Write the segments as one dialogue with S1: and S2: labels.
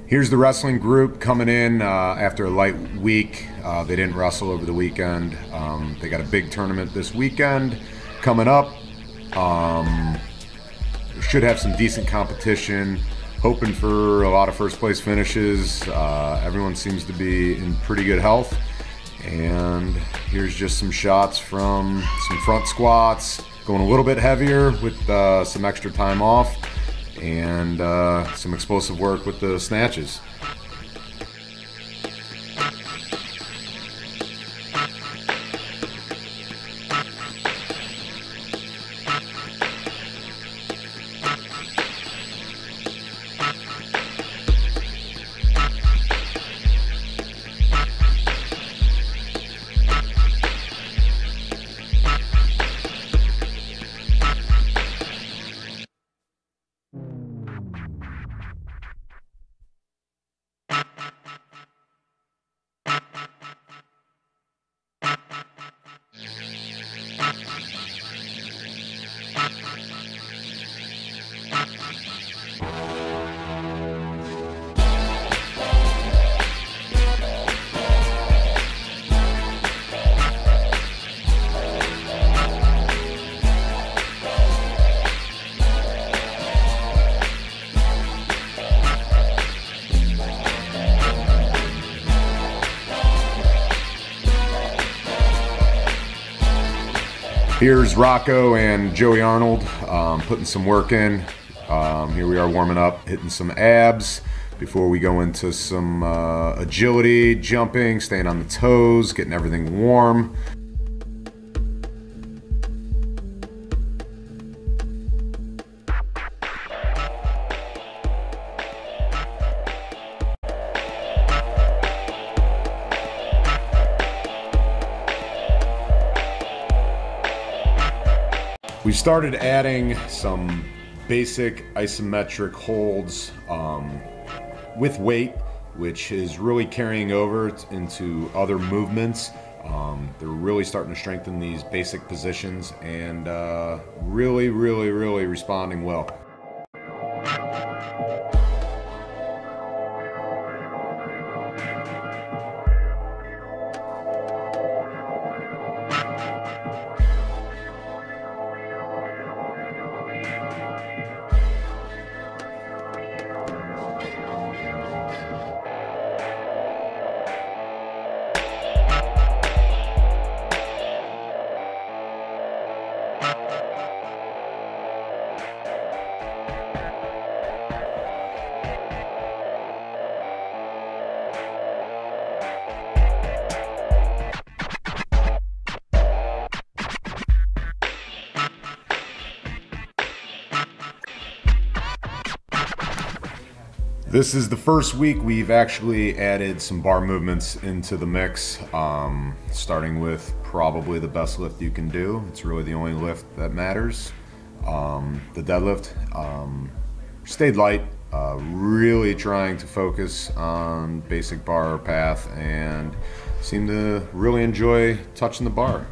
S1: Here's the wrestling group coming in after a light week. They didn't wrestle over the weekend. They got a big tournament this weekend coming up. Should have some decent competition. Hoping for a lot of first place finishes. Everyone seems to be in pretty good health. And here's just some shots from some front squats, going a little bit heavier with some extra time off, and some explosive work with the snatches. Here's Rocco and Joey Arnold putting some work in. Here we are warming up, hitting some abs before we go into some agility, jumping, staying on the toes, getting everything warm. We started adding some basic isometric holds with weight, which is really carrying over into other movements. They're really starting to strengthen these basic positions and really responding well. This is the first week we've actually added some bar movements into the mix, starting with probably the best lift you can do. It's really the only lift that matters, the deadlift. Stayed light, really trying to focus on basic bar path, and seem to really enjoy touching the bar.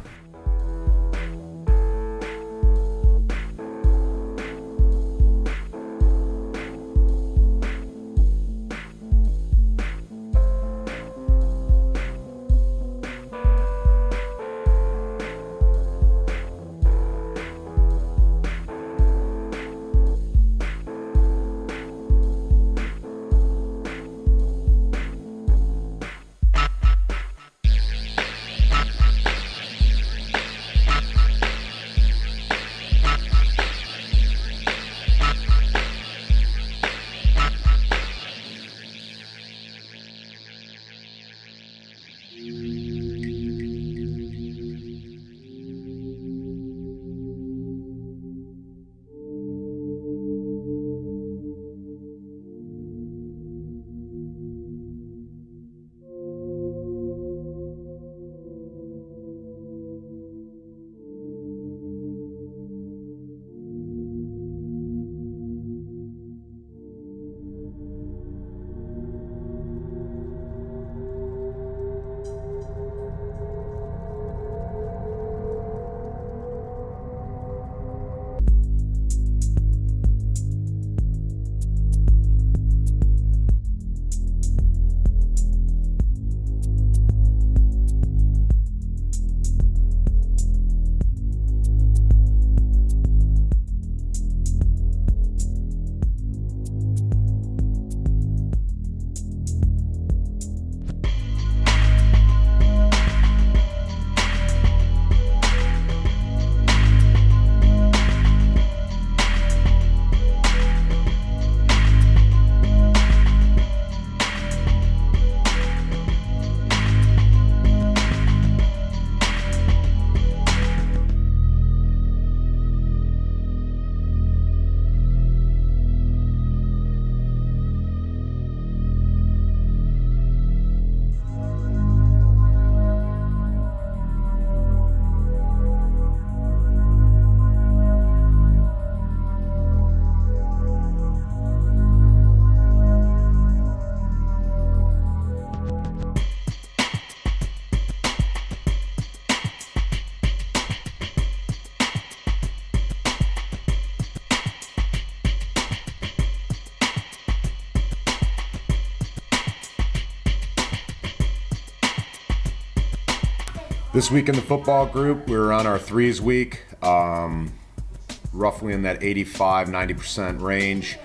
S1: This week in the football group, we were on our threes week, roughly in that 85-90% range,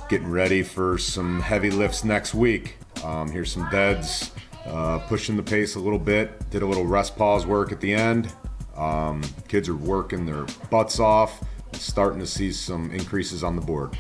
S1: getting ready for some heavy lifts next week. Here's some deads, pushing the pace a little bit, did a little rest pause work at the end. Kids are working their butts off, starting to see some increases on the board.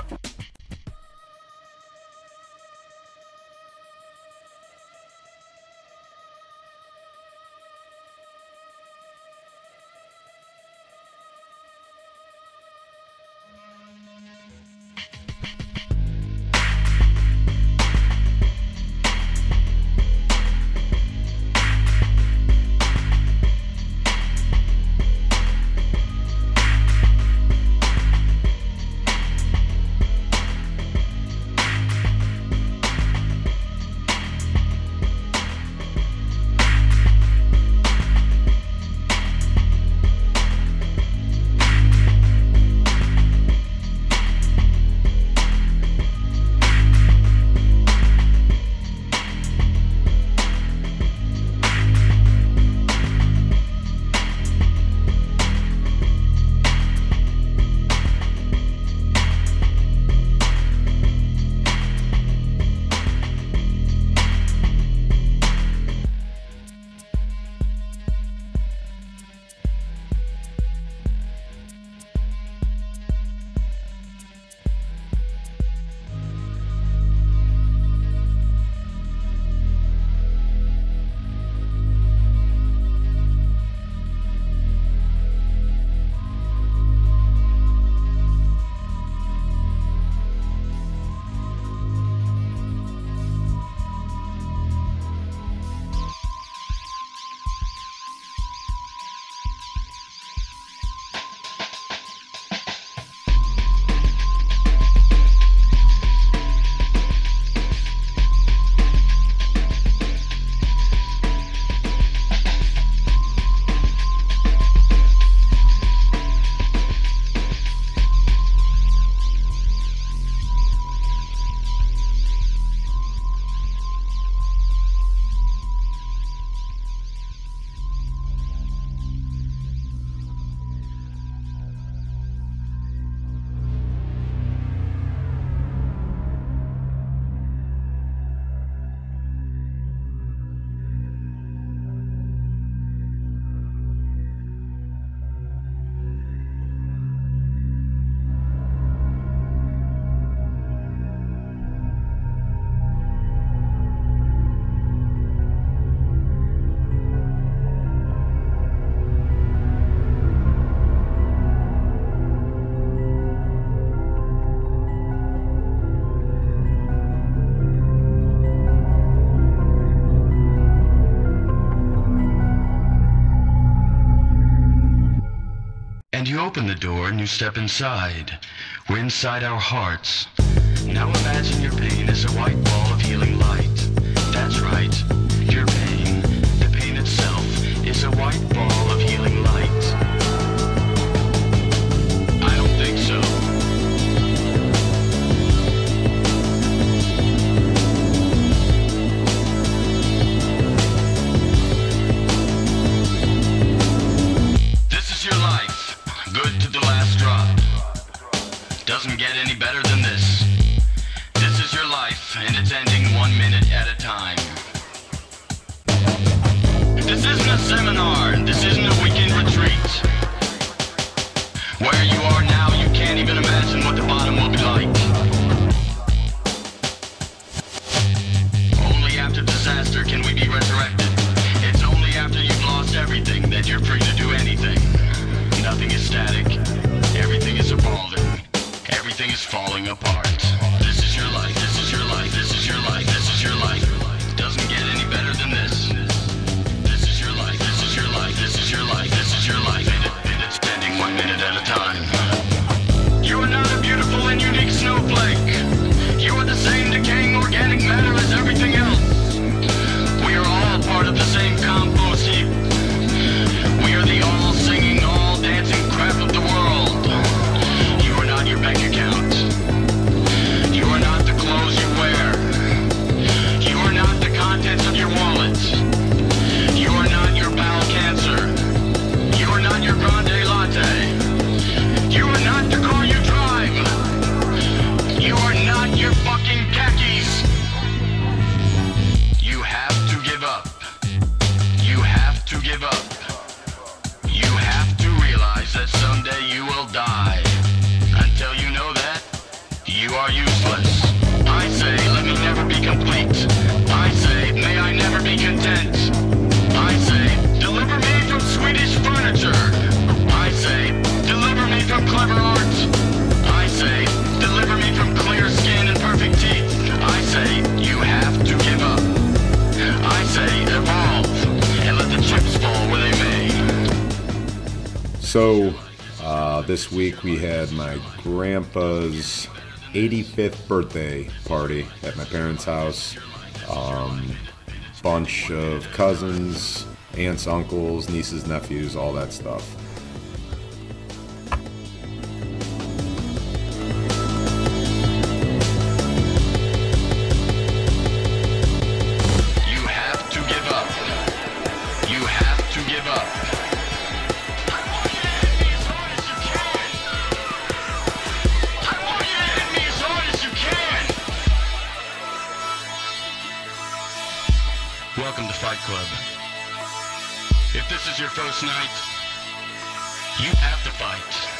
S2: And you open the door and you step inside. We're inside our hearts. Now imagine your pain is a white ball of healing light. That's right, your pain, the pain itself, is a white ball of healing light. I don't think so. This is your life. Good to the last drop. Doesn't get any better than this. This is your life, and it's ending 1 minute at a time. This isn't a seminar. This isn't a weekend retreat. Where you are now, you can't even imagine what the bottom will be like. Only after disaster can we be resurrected. It's only after you've lost everything that you're free to do anything. Nothing is static. Everything is evolving. Everything is falling apart. This is your life. This is your life. This is your life. This is your life. Doesn't get any better than this. This is your life. This is your life. This is your life. This is your life. And it's ending 1 minute at a time. You are not a beautiful and unique snowflake. You are the same decaying organic matter as everything else. We are all part of the same compost heap. We are the all singing, all dancing crap of the world. You are not your bank account.
S1: So this week we had my grandpa's 85th birthday party at my parents' house. Bunch of cousins, aunts, uncles, nieces, nephews, all that stuff.
S2: You have to give up. You have to give up. I want you to hit me as hard as you can. I want you to hit me as hard as you can. Welcome to Fight Club. If this is your first night, you have to fight.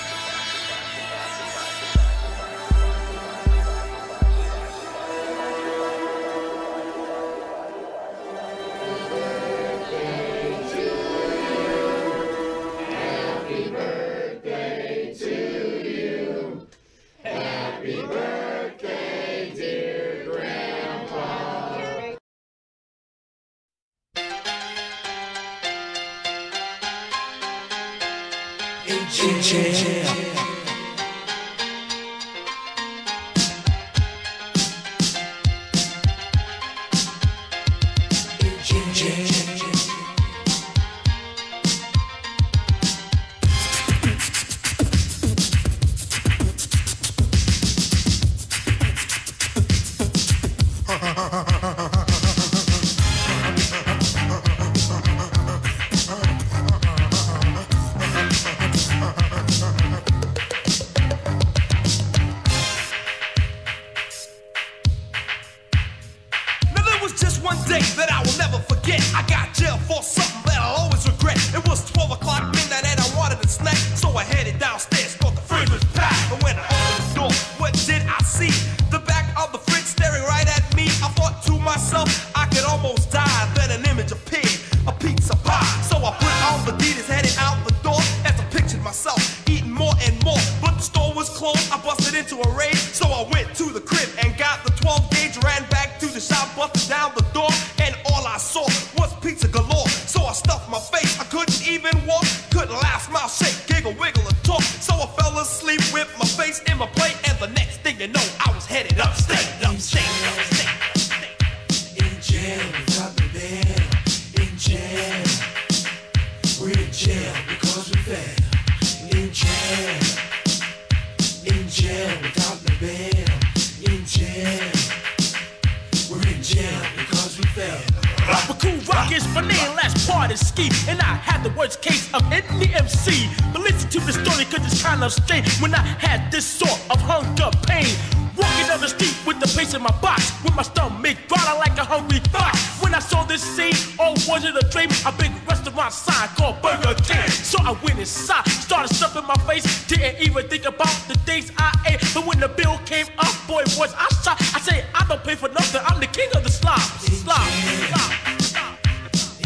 S3: When I had this sort of hunger pain, walking down the street with the pace in my box, with my stomach growling like a hungry fox. When I saw this scene, oh, was it a dream? A big restaurant sign called Burger King. So I went inside, started stuffing my face, didn't even think about the days I ate. But when the bill came up, boy, was I shocked. I said, I don't pay for nothing, I'm the king of the slop.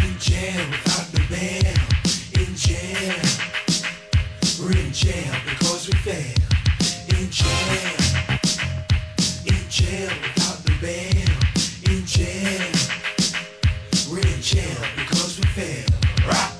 S4: In jail without the bail. In jail. We're in jail because we fail. In jail without the bail. In jail, we're in jail because we fail. Rock.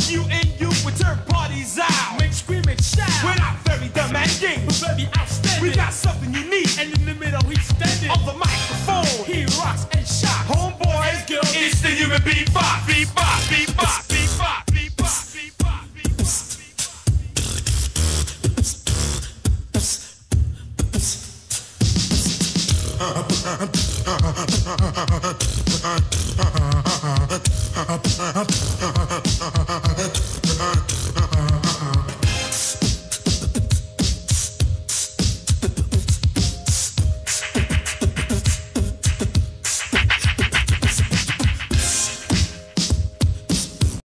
S3: You and you would turn parties out. Make scream and shout. We're not very demanding, but very outstanding. We got something unique, and in the middle he's standing on the microphone. He rocks and shocks. Homeboys, girls, it's the human beatbox. Beatbox, beatbox, beatbox, beatbox, beatbox, beatbox.